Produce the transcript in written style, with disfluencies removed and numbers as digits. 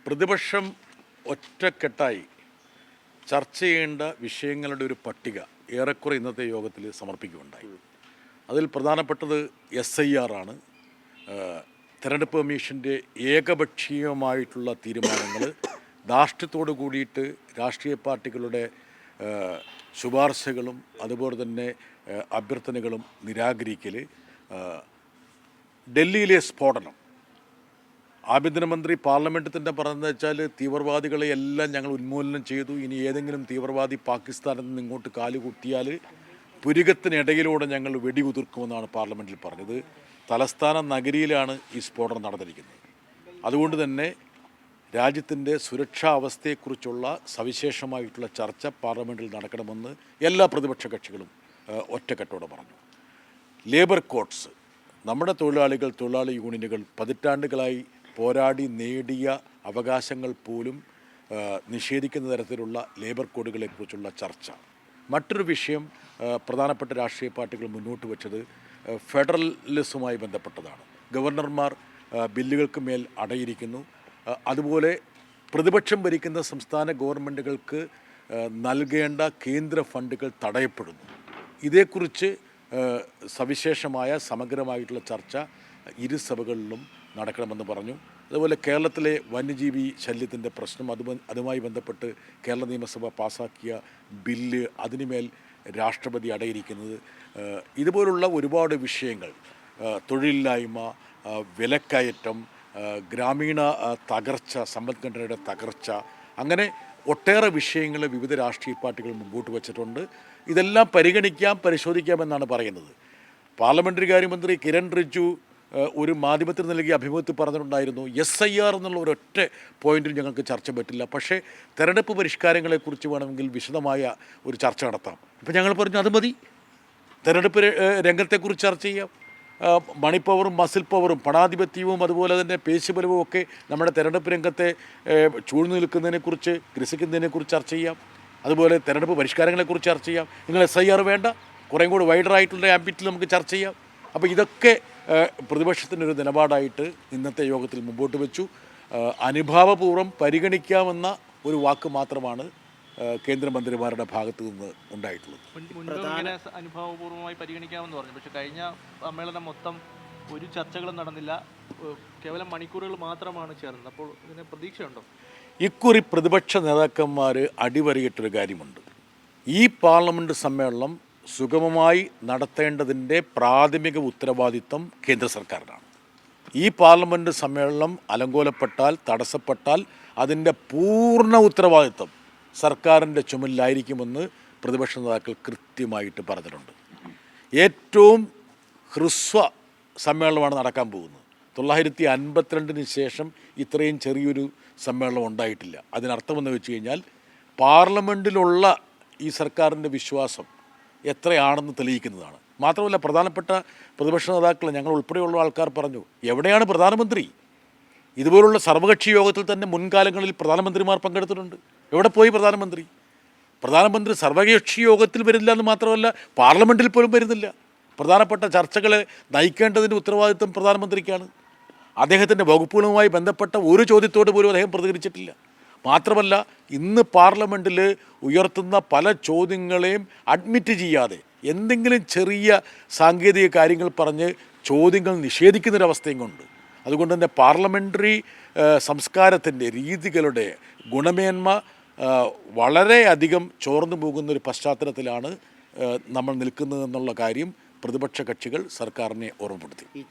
പ്രതിപക്ഷം ഒറ്റക്കെട്ടായി ചർച്ച ചെയ്യേണ്ട വിഷയങ്ങളുടെ ഒരു പട്ടിക ഏറെക്കുറെ ഇന്നത്തെ യോഗത്തിൽ സമർപ്പിക്കുകയുണ്ടായി. അതിൽ പ്രധാനപ്പെട്ടത് SIR ആണ്. തെരഞ്ഞെടുപ്പ് കമ്മീഷൻ്റെ ഏകപക്ഷീയമായിട്ടുള്ള തീരുമാനങ്ങൾ ധാർഷ്ട്യത്തോടു കൂടിയിട്ട് രാഷ്ട്രീയ പാർട്ടികളുടെ ശുപാർശകളും അതുപോലെ തന്നെ അഭ്യർത്ഥനകളും നിരാകരിക്കൽ, ഡൽഹിയിലെ സ്ഫോടനം, ആഭ്യന്തരമന്ത്രി പാർലമെൻറ്റിൽ തന്നെ പറഞ്ഞതെന്ന് വെച്ചാൽ തീവ്രവാദികളെ എല്ലാം ഞങ്ങൾ ഉന്മൂലനം ചെയ്തു, ഇനി ഏതെങ്കിലും തീവ്രവാദി പാകിസ്ഥാനിൽ നിന്ന് ഇങ്ങോട്ട് കാലുകുത്തിയാൽ പുരികത്തിനിടയിലൂടെ ഞങ്ങൾ വെടിയുതിർക്കുമെന്നാണ് പാർലമെൻറ്റിൽ പറഞ്ഞത്. തലസ്ഥാന നഗരിയിലാണ് ഈ സ്ഫോടനം നടന്നിരിക്കുന്നത്. അതുകൊണ്ട് തന്നെ രാജ്യത്തിൻ്റെ സുരക്ഷാ അവസ്ഥയെക്കുറിച്ചുള്ള സവിശേഷമായിട്ടുള്ള ചർച്ച പാർലമെൻറ്റിൽ നടക്കണമെന്ന് എല്ലാ പ്രതിപക്ഷ കക്ഷികളും ഒറ്റക്കെട്ടോടെ പറഞ്ഞു. ലേബർ കോഡ്സ്, നമ്മുടെ തൊഴിലാളി യൂണിയനുകൾ പതിറ്റാണ്ടുകളായി പോരാടി നേടിയ അവകാശങ്ങൾ പോലും നിഷേധിക്കുന്ന തരത്തിലുള്ള ലേബർ കോഡുകളെക്കുറിച്ചുള്ള ചർച്ച. മറ്റൊരു വിഷയം പ്രധാനപ്പെട്ട രാഷ്ട്രീയ പാർട്ടികൾ മുന്നോട്ട് വെച്ചത് ഫെഡറലിസവുമായി ബന്ധപ്പെട്ടതാണ്. ഗവർണർമാർ ബില്ലുകൾക്ക് മേൽ അടയിരിക്കുന്നു. അതുപോലെ പ്രതിപക്ഷം ഭരിക്കുന്ന സംസ്ഥാന ഗവൺമെൻറ്റുകൾക്ക് നൽകേണ്ട കേന്ദ്ര ഫണ്ടുകൾ തടയപ്പെടുന്നു. ഇതേക്കുറിച്ച് സവിശേഷമായ സമഗ്രമായിട്ടുള്ള ചർച്ച ഇരു സഭകളിലും നടക്കണമെന്ന് പറഞ്ഞു. അതുപോലെ കേരളത്തിലെ വന്യജീവി ശല്യത്തിൻ്റെ പ്രശ്നം, അതുമായി ബന്ധപ്പെട്ട് കേരള നിയമസഭ പാസാക്കിയ ബില്ല്, അതിനുമേൽ രാഷ്ട്രപതി അടയിരിക്കുന്നത്, ഇതുപോലുള്ള ഒരുപാട് വിഷയങ്ങൾ, തൊഴിലില്ലായ്മ, വിലക്കയറ്റം, ഗ്രാമീണ തകർച്ച, സമ്പദ്ഘടനയുടെ തകർച്ച, അങ്ങനെ ഒട്ടേറെ വിഷയങ്ങൾ വിവിധ രാഷ്ട്രീയ പാർട്ടികൾ മുമ്പോട്ട് വച്ചിട്ടുണ്ട്. ഇതെല്ലാം പരിശോധിക്കാമെന്നാണ് പറയുന്നത്. പാർലമെൻ്ററി കാര്യമന്ത്രി കിരൺ റിജിജു ഒരു മാധ്യമത്തിന് നൽകിയ അഭിമുഖത്തിൽ പറഞ്ഞിട്ടുണ്ടായിരുന്നു, SIR എന്നുള്ള ഒരൊറ്റ പോയിന്റിൽ ഞങ്ങൾക്ക് ചർച്ച പറ്റില്ല, പക്ഷേ തെരഞ്ഞെടുപ്പ് പരിഷ്കാരങ്ങളെക്കുറിച്ച് വേണമെങ്കിൽ വിശദമായ ഒരു ചർച്ച നടത്താം. ഇപ്പം ഞങ്ങൾ പറഞ്ഞു അത് മതി, തെരഞ്ഞെടുപ്പ് രംഗത്തെക്കുറിച്ച് ചർച്ച ചെയ്യാം. മണി പവറും മസിൽ പവറും പണാധിപത്യവും അതുപോലെ തന്നെ പേശിബലവും ഒക്കെ നമ്മുടെ തെരഞ്ഞെടുപ്പ് രംഗത്തെ ചൂഴ്ന്നു നിൽക്കുന്നതിനെക്കുറിച്ച്, ഗ്രസിക്കുന്നതിനെക്കുറിച്ച് ചർച്ച ചെയ്യാം. അതുപോലെ തെരഞ്ഞെടുപ്പ് പരിഷ്കാരങ്ങളെക്കുറിച്ച് ചർച്ച ചെയ്യാം. നിങ്ങൾ SIR വേണ്ട, കുറേയും കൂടി വൈഡറായിട്ടുള്ള ആംബിറ്റിൽ നമുക്ക് ചർച്ച ചെയ്യാം. അപ്പോൾ ഇതൊക്കെ പ്രതിപക്ഷത്തിനൊരു നിലപാടായിട്ട് ഇന്നത്തെ യോഗത്തിൽ മുമ്പോട്ട് വെച്ചു. അനുഭാവപൂർവ്വം പരിഗണിക്കാമെന്ന ഒരു വാക്ക് മാത്രമാണ് കേന്ദ്രമന്ത്രിമാരുടെ ഭാഗത്ത് നിന്ന് ഉണ്ടായിട്ടുള്ളത്. അനുഭാവപൂർവ്വമായി പരിഗണിക്കാമെന്ന് പറഞ്ഞു, പക്ഷേ കഴിഞ്ഞ സമ്മേളനം മൊത്തം ഒരു ചർച്ചകളും നടന്നില്ല, കേവലം മണിക്കൂറുകൾ മാത്രമാണ് ചേർന്നത്. അപ്പോൾ ഇതിന് പ്രതീക്ഷയുണ്ടോ? ഇക്കുറി പ്രതിപക്ഷ നേതാക്കന്മാർ അടിവരയിട്ടൊരു കാര്യമുണ്ട്. ഈ പാർലമെൻറ്റ് സമ്മേളനം സുഗമമായി നടത്തേണ്ടതിൻ്റെ പ്രാഥമിക ഉത്തരവാദിത്വം കേന്ദ്ര സർക്കാരിനാണ്. ഈ പാർലമെൻറ്റ് സമ്മേളനം അലങ്കോലപ്പെട്ടാൽ, തടസ്സപ്പെട്ടാൽ അതിൻ്റെ പൂർണ്ണ ഉത്തരവാദിത്വം സർക്കാരിൻ്റെ ചുമലിലായിരിക്കുമെന്ന് പ്രതിപക്ഷ നേതാക്കൾ കൃത്യമായിട്ട് പറഞ്ഞിട്ടുണ്ട്. ഏറ്റവും ഹ്രസ്വ സമ്മേളനമാണ് നടക്കാൻ പോകുന്നത്. 1952 ശേഷം ഇത്രയും ചെറിയൊരു സമ്മേളനം ഉണ്ടായിട്ടില്ല. അതിനർത്ഥമെന്ന് വെച്ച് കഴിഞ്ഞാൽ പാർലമെൻറ്റിലുള്ള ഈ സർക്കാരിൻ്റെ വിശ്വാസം എത്രയാണെന്ന് തെളിയിക്കുന്നതാണ്. മാത്രമല്ല, പ്രധാനപ്പെട്ട പ്രതിപക്ഷ നേതാക്കൾ, ഞങ്ങൾ ഉൾപ്പെടെയുള്ള ആൾക്കാർ പറഞ്ഞു, എവിടെയാണ് പ്രധാനമന്ത്രി? ഇതുപോലുള്ള സർവകക്ഷി യോഗത്തിൽ തന്നെ മുൻകാലങ്ങളിൽ പ്രധാനമന്ത്രിമാർ പങ്കെടുത്തിട്ടുണ്ട്. എവിടെ പോയി പ്രധാനമന്ത്രി സർവകക്ഷി യോഗത്തിൽ വരില്ല എന്ന് മാത്രമല്ല, പാർലമെൻറ്റിൽ പോലും വരുന്നില്ല. പ്രധാനപ്പെട്ട ചർച്ചകളെ നയിക്കേണ്ടതിൻ്റെ ഉത്തരവാദിത്വം പ്രധാനമന്ത്രിക്കാണ്. അദ്ദേഹത്തിൻ്റെ വകുപ്പുകളുമായി ബന്ധപ്പെട്ട ഒരു ചോദ്യത്തോട് പോലും അദ്ദേഹം പ്രതികരിച്ചിട്ടില്ല. മാത്രമല്ല, ഇന്ന് പാർലമെൻറ്റിൽ ഉയർത്തുന്ന പല ചോദ്യങ്ങളെയും അഡ്മിറ്റ് ചെയ്യാതെ എന്തെങ്കിലും ചെറിയ സാങ്കേതിക കാര്യങ്ങൾ പറഞ്ഞ് ചോദ്യങ്ങൾ നിഷേധിക്കുന്നൊരവസ്ഥയും കൊണ്ട്, അതുകൊണ്ട് തന്നെ പാർലമെൻ്ററി സംസ്കാരത്തിൻ്റെ രീതികളുടെ ഗുണമേന്മ വളരെയധികം ചോർന്നു പോകുന്നൊരു പശ്ചാത്തലത്തിലാണ് നമ്മൾ നിൽക്കുന്നതെന്നുള്ള കാര്യം പ്രതിപക്ഷ കക്ഷികൾ സർക്കാരിനെ ഓർമ്മപ്പെടുത്തി.